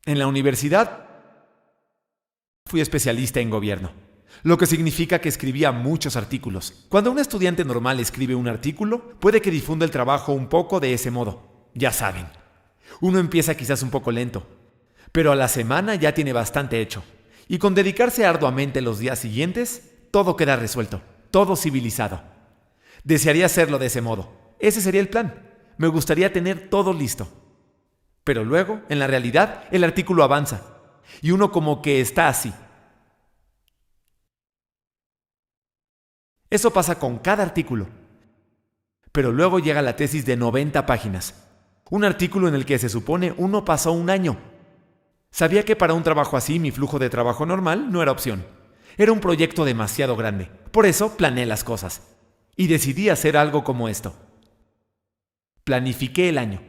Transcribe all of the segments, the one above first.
En la universidad fui especialista en gobierno, lo que significa que escribía muchos artículos. Cuando un estudiante normal escribe un artículo, puede que difunda el trabajo un poco de ese modo. Ya saben, uno empieza quizás un poco lento, pero a la semana ya tiene bastante hecho. Y con dedicarse arduamente los días siguientes, todo queda resuelto, todo civilizado. Desearía hacerlo de ese modo. Ese sería el plan. Me gustaría tener todo listo. Pero luego, en la realidad, el artículo avanza. Y uno como que está así. Eso pasa con cada artículo. Pero luego llega la tesis de 90 páginas. Un artículo en el que se supone uno pasó un año. Sabía que para un trabajo así mi flujo de trabajo normal no era opción. Era un proyecto demasiado grande. Por eso planeé las cosas. Y decidí hacer algo como esto. Planifiqué el año.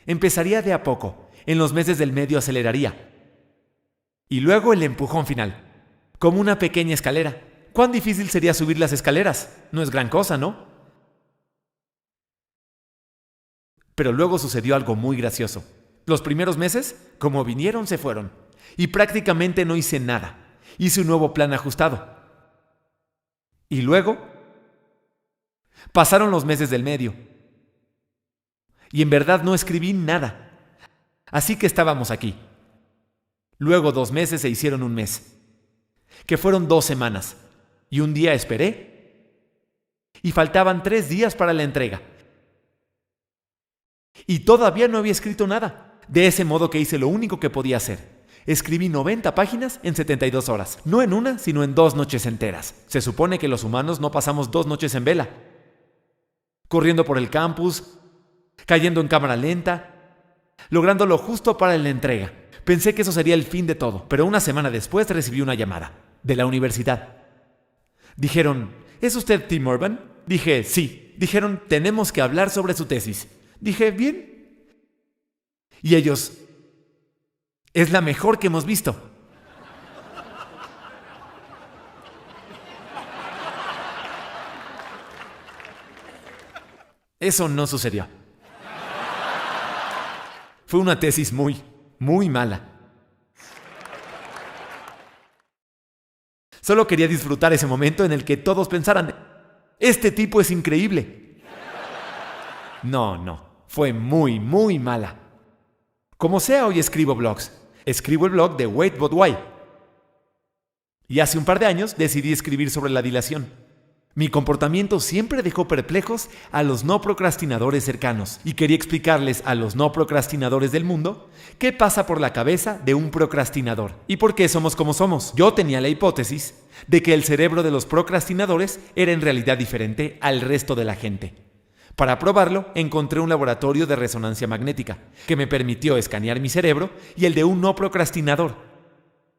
Empezaría de a poco. En los meses del medio aceleraría. Y luego el empujón final. Como una pequeña escalera. ¿Cuán difícil sería subir las escaleras? No es gran cosa, ¿no? Pero luego sucedió algo muy gracioso. Los primeros meses, como vinieron, se fueron. Y prácticamente no hice nada. Hice un nuevo plan ajustado. Y luego, pasaron los meses del medio. Y en verdad no escribí nada. Así que estábamos aquí. Luego 2 meses se hicieron un mes. Que fueron 2 semanas. Y un día esperé. Y faltaban 3 días para la entrega. Y todavía no había escrito nada. De ese modo que hice lo único que podía hacer. Escribí 90 páginas en 72 horas. No en una, sino en 2 noches enteras. Se supone que los humanos no pasamos 2 noches en vela. Corriendo por el campus, cayendo en cámara lenta, lográndolo justo para la entrega. Pensé que eso sería el fin de todo, pero una semana después recibí una llamada de la universidad. Dijeron, ¿es usted Tim Urban? Dije, sí. Dijeron, tenemos que hablar sobre su tesis. Dije, bien. Y ellos, es la mejor que hemos visto. Eso no sucedió. Fue una tesis muy mala. Solo quería disfrutar ese momento en el que todos pensaran, este tipo es increíble. No, fue muy mala. Como sea, hoy escribo blogs. Escribo el blog de Wait But Why. Y hace un par de años decidí escribir sobre la dilación. Mi comportamiento siempre dejó perplejos a los no procrastinadores cercanos y quería explicarles a los no procrastinadores del mundo qué pasa por la cabeza de un procrastinador y por qué somos como somos. Yo tenía la hipótesis de que el cerebro de los procrastinadores era en realidad diferente al resto de la gente. Para probarlo, encontré un laboratorio de resonancia magnética que me permitió escanear mi cerebro y el de un no procrastinador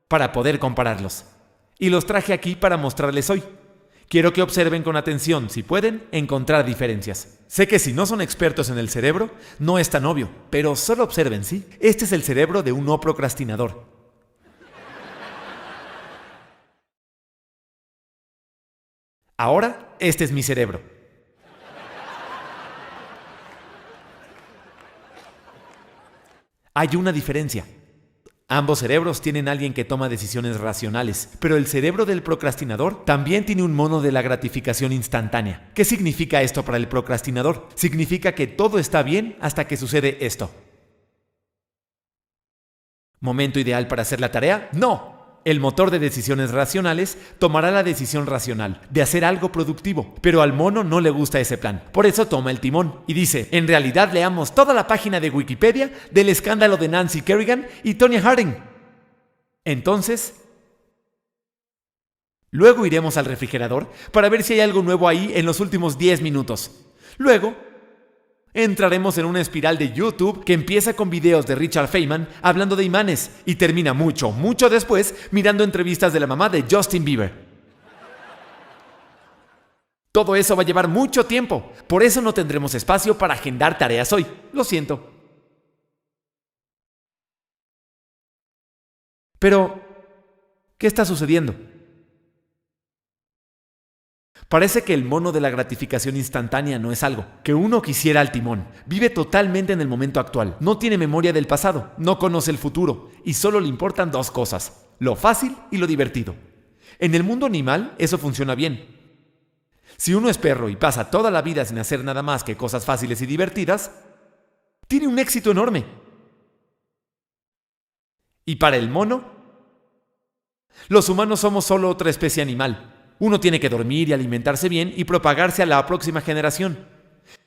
para poder compararlos. Y los traje aquí para mostrarles hoy. Quiero que observen con atención, si pueden, encontrar diferencias. Sé que si no son expertos en el cerebro, no es tan obvio, pero solo observen, ¿sí? Este es el cerebro de un no procrastinador. Ahora, este es mi cerebro. Hay una diferencia. Ambos cerebros tienen a alguien que toma decisiones racionales, pero el cerebro del procrastinador también tiene un mono de la gratificación instantánea. ¿Qué significa esto para el procrastinador? Significa que todo está bien hasta que sucede esto. ¿Momento ideal para hacer la tarea? ¡No! El motor de decisiones racionales tomará la decisión racional de hacer algo productivo, pero al mono no le gusta ese plan. Por eso toma el timón y dice, en realidad leamos toda la página de Wikipedia del escándalo de Nancy Kerrigan y Tonya Harding. Entonces, luego iremos al refrigerador para ver si hay algo nuevo ahí en los últimos 10 minutos. Luego, entraremos en una espiral de YouTube que empieza con videos de Richard Feynman hablando de imanes y termina mucho después mirando entrevistas de la mamá de Justin Bieber. Todo eso va a llevar mucho tiempo, por eso no tendremos espacio para agendar tareas hoy. Lo siento. Pero, ¿qué está sucediendo? Parece que el mono de la gratificación instantánea no es algo que uno quisiera al timón. Vive totalmente en el momento actual. No tiene memoria del pasado, no conoce el futuro y solo le importan dos cosas: lo fácil y lo divertido. En el mundo animal eso funciona bien. Si uno es perro y pasa toda la vida sin hacer nada más que cosas fáciles y divertidas, tiene un éxito enorme. Y para el mono, los humanos somos solo otra especie animal. Uno tiene que dormir y alimentarse bien y propagarse a la próxima generación,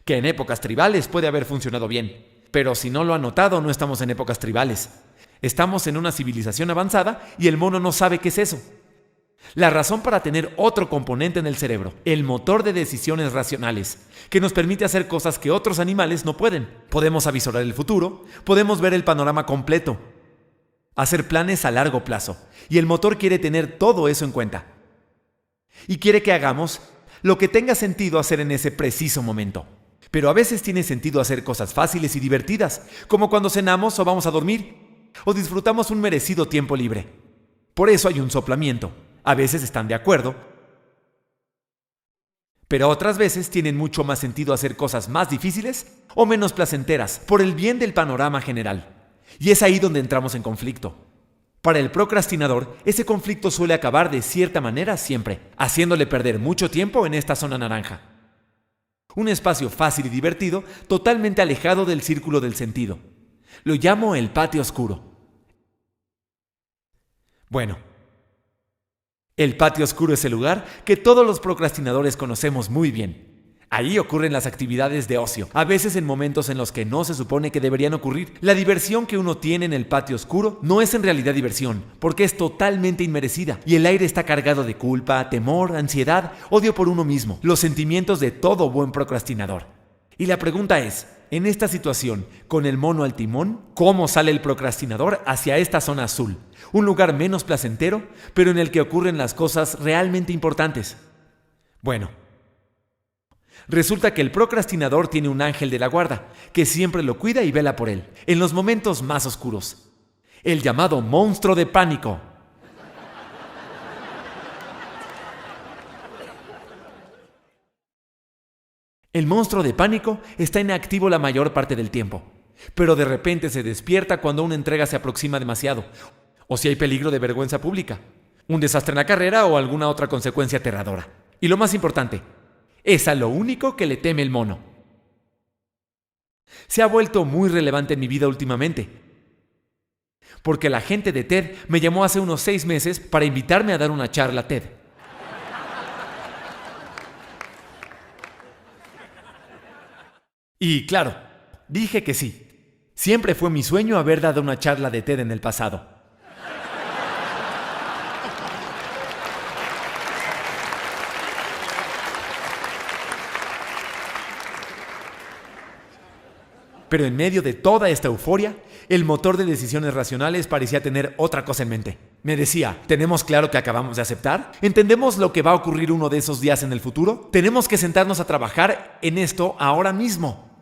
que en épocas tribales puede haber funcionado bien. Pero si no lo ha notado, no estamos en épocas tribales. Estamos en una civilización avanzada y el mono no sabe qué es eso. La razón para tener otro componente en el cerebro, el motor de decisiones racionales, que nos permite hacer cosas que otros animales no pueden. Podemos avisorar el futuro, podemos ver el panorama completo, hacer planes a largo plazo, y el motor quiere tener todo eso en cuenta. Y quiere que hagamos lo que tenga sentido hacer en ese preciso momento. Pero a veces tiene sentido hacer cosas fáciles y divertidas, como cuando cenamos o vamos a dormir, o disfrutamos un merecido tiempo libre. Por eso hay un soplamiento. A veces están de acuerdo, pero otras veces tienen mucho más sentido hacer cosas más difíciles o menos placenteras, por el bien del panorama general. Y es ahí donde entramos en conflicto. Para el procrastinador, ese conflicto suele acabar de cierta manera siempre, haciéndole perder mucho tiempo en esta zona naranja. Un espacio fácil y divertido, totalmente alejado del círculo del sentido. Lo llamo el patio oscuro. Bueno, el patio oscuro es el lugar que todos los procrastinadores conocemos muy bien. Ahí ocurren las actividades de ocio, a veces en momentos en los que no se supone que deberían ocurrir. La diversión que uno tiene en el patio oscuro no es en realidad diversión, porque es totalmente inmerecida, y el aire está cargado de culpa, temor, ansiedad, odio por uno mismo, los sentimientos de todo buen procrastinador. Y la pregunta es, en esta situación, con el mono al timón, ¿cómo sale el procrastinador hacia esta zona azul? Un lugar menos placentero, pero en el que ocurren las cosas realmente importantes. Bueno, resulta que el procrastinador tiene un ángel de la guarda, que siempre lo cuida y vela por él, en los momentos más oscuros. El llamado monstruo de pánico. El monstruo de pánico está inactivo la mayor parte del tiempo, pero de repente se despierta cuando una entrega se aproxima demasiado, o si hay peligro de vergüenza pública, un desastre en la carrera o alguna otra consecuencia aterradora. Y lo más importante, es a lo único que le teme el mono. Se ha vuelto muy relevante en mi vida últimamente, porque la gente de TED me llamó hace unos 6 meses para invitarme a dar una charla TED. Y claro, dije que sí. Siempre fue mi sueño haber dado una charla de TED en el pasado. Pero en medio de toda esta euforia, el motor de decisiones racionales parecía tener otra cosa en mente. Me decía, ¿tenemos claro que acabamos de aceptar? ¿Entendemos lo que va a ocurrir uno de esos días en el futuro? Tenemos que sentarnos a trabajar en esto ahora mismo.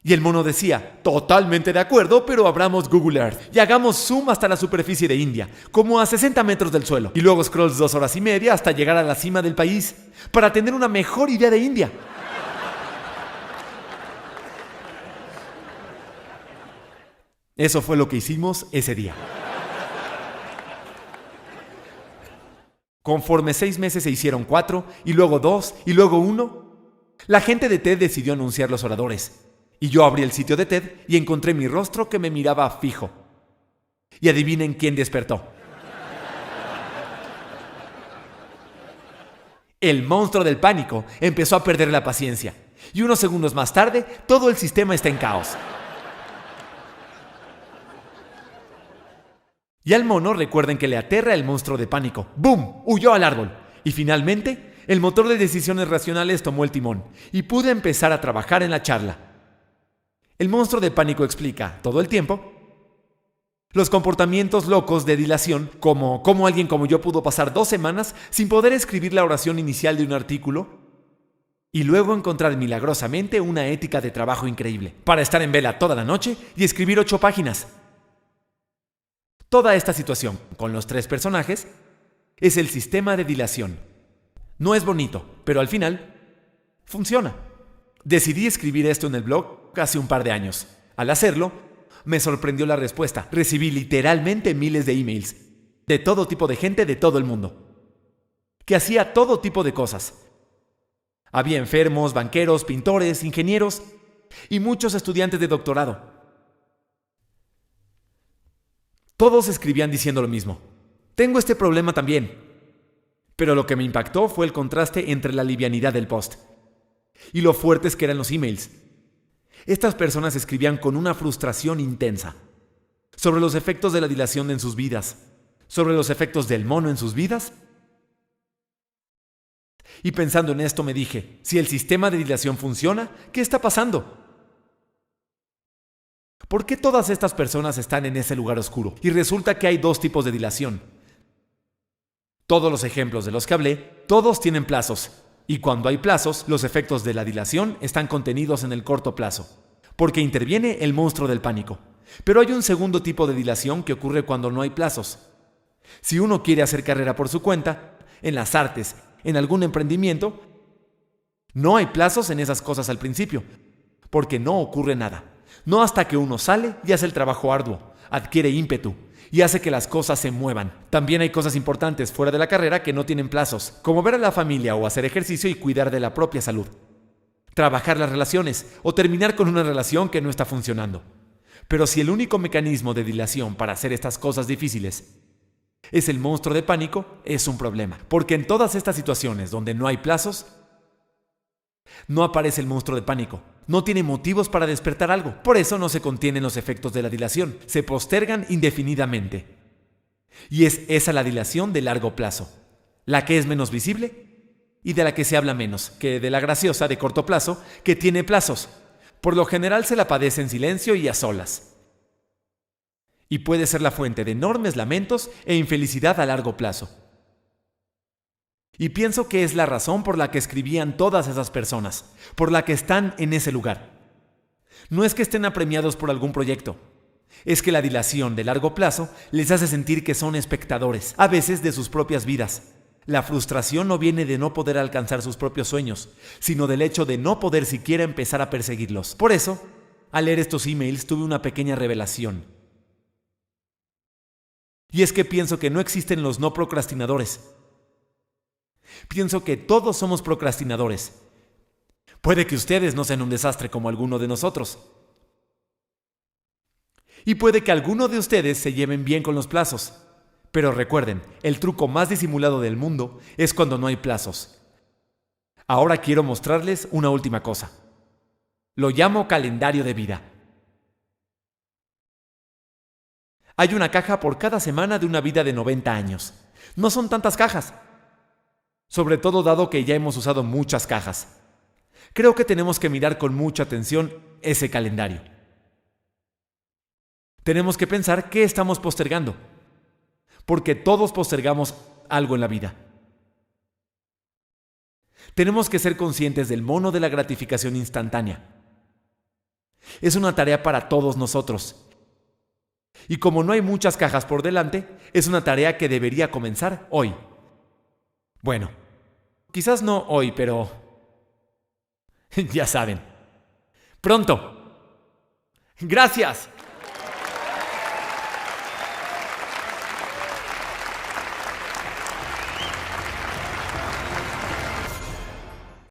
Y el mono decía, totalmente de acuerdo, pero abramos Google Earth y hagamos zoom hasta la superficie de India, como a 60 metros del suelo, y luego scrolls 2 horas y media hasta llegar a la cima del país, para tener una mejor idea de India. Eso fue lo que hicimos ese día. Conforme 6 meses se hicieron 4, y luego 2, y luego 1, la gente de TED decidió anunciar los oradores. Y yo abrí el sitio de TED y encontré mi rostro que me miraba fijo. Y adivinen quién despertó. El monstruo del pánico empezó a perder la paciencia. Y unos segundos más tarde, todo el sistema está en caos. Y al mono recuerden que le aterra el monstruo de pánico. ¡Bum! Huyó al árbol. Y finalmente, el motor de decisiones racionales tomó el timón y pude empezar a trabajar en la charla. El monstruo de pánico explica, todo el tiempo, los comportamientos locos de dilación, como cómo alguien como yo pudo pasar 2 semanas sin poder escribir la oración inicial de un artículo y luego encontrar milagrosamente una ética de trabajo increíble, para estar en vela toda la noche y escribir 8 páginas. Toda esta situación, con los 3 personajes, es el sistema de dilación. No es bonito, pero al final funciona. Decidí escribir esto en el blog hace un par de años. Al hacerlo, me sorprendió la respuesta. Recibí literalmente miles de emails de todo tipo de gente de todo el mundo, que hacía todo tipo de cosas. Había enfermos, banqueros, pintores, ingenieros y muchos estudiantes de doctorado. Todos escribían diciendo lo mismo. Tengo este problema también. Pero lo que me impactó fue el contraste entre la livianidad del post y lo fuertes que eran los emails. Estas personas escribían con una frustración intensa sobre los efectos de la dilación en sus vidas, sobre los efectos del mono en sus vidas. Y pensando en esto me dije, si el sistema de dilación funciona, ¿qué está pasando? ¿Por qué todas estas personas están en ese lugar oscuro? Y resulta que hay dos tipos de dilación. Todos los ejemplos de los que hablé, todos tienen plazos. Y cuando hay plazos, los efectos de la dilación están contenidos en el corto plazo, porque interviene el monstruo del pánico. Pero hay un segundo tipo de dilación que ocurre cuando no hay plazos. Si uno quiere hacer carrera por su cuenta, en las artes, en algún emprendimiento, no hay plazos en esas cosas al principio, porque no ocurre nada. No hasta que uno sale y hace el trabajo arduo, adquiere ímpetu y hace que las cosas se muevan. También hay cosas importantes fuera de la carrera que no tienen plazos, como ver a la familia o hacer ejercicio y cuidar de la propia salud. Trabajar las relaciones o terminar con una relación que no está funcionando. Pero si el único mecanismo de dilación para hacer estas cosas difíciles es el monstruo de pánico, es un problema. Porque en todas estas situaciones donde no hay plazos, no aparece el monstruo de pánico. No tiene motivos para despertar algo. Por eso no se contienen los efectos de la dilación. Se postergan indefinidamente. Y es esa la dilación de largo plazo, la que es menos visible y de la que se habla menos, que de la graciosa de corto plazo, que tiene plazos. Por lo general se la padece en silencio y a solas. Y puede ser la fuente de enormes lamentos e infelicidad a largo plazo. Y pienso que es la razón por la que escribían todas esas personas, por la que están en ese lugar. No es que estén apremiados por algún proyecto, es que la dilación de largo plazo les hace sentir que son espectadores, a veces de sus propias vidas. La frustración no viene de no poder alcanzar sus propios sueños, sino del hecho de no poder siquiera empezar a perseguirlos. Por eso, al leer estos emails tuve una pequeña revelación. Y es que pienso que no existen los no procrastinadores. Pienso que todos somos procrastinadores. Puede que ustedes no sean un desastre como alguno de nosotros. Y puede que alguno de ustedes se lleven bien con los plazos. Pero recuerden, el truco más disimulado del mundo es cuando no hay plazos. Ahora quiero mostrarles una última cosa. Lo llamo calendario de vida. Hay una caja por cada semana de una vida de 90 años. No son tantas cajas. Sobre todo dado que ya hemos usado muchas cajas. Creo que tenemos que mirar con mucha atención ese calendario. Tenemos que pensar qué estamos postergando, porque todos postergamos algo en la vida. Tenemos que ser conscientes del mono de la gratificación instantánea. Es una tarea para todos nosotros. Y como no hay muchas cajas por delante, es una tarea que debería comenzar hoy. Bueno, quizás no hoy, pero ya saben. Pronto. Gracias.